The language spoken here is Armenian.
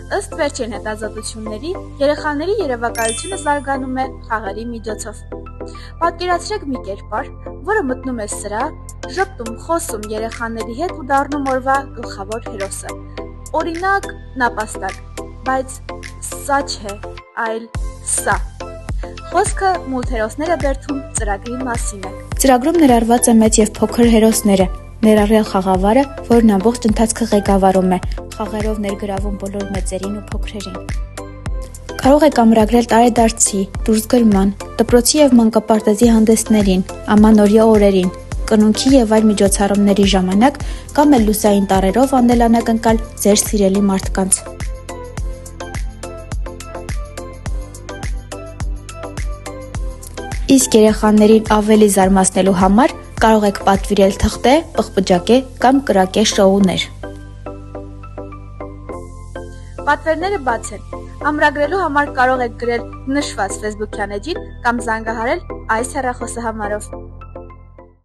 Ըստ վերջին հետազոտությունների, երեխաների երևակայությունը զարգանում է խաղերի միջոցով։ Պատկերացրեք մի կերպար, որը մտնում է սրահ, ժպտում, խոսում երեխաների հետ ու դառնում օրվա գլխավոր հերոսը։ Օրինակ, նապաստակ, բայց սա չէ, այլ սա։ Խոսքը մուլտհերոսները բերդում ծրագրի մասին է։ Ծրագրում ներառված է մեծ և փոքր հերոսները, ներառյալ խաղավարը, որն ամբողջ ընթացքը ղեկավարում է, խաղերով ներգրավում բոլոր մեծերին ու փոքրերին։ Կարող եք ամրագրել տարեդարձի, դուրսգրման, դպրոցի և մանկապարտեզի հանդեսներին, ամանորյա օրերին, կնունքի և այլ միջոցառումների ժամանակ կամ էլ լուսային տառերով անել անակնկալ ձեր սիրելի մարդկանց։ Իսկ երեխաներին ավելի զարմացնելու համար կարող եք պատվիրել թղթե, պղպջակե կամ կրակե շոուներ։ Պատվերները բաց են։ Ամրագրելու համար կարող եք գրել նշված Facebook-յան էջին կամ զանգահարել այս հեռախոսահամարով։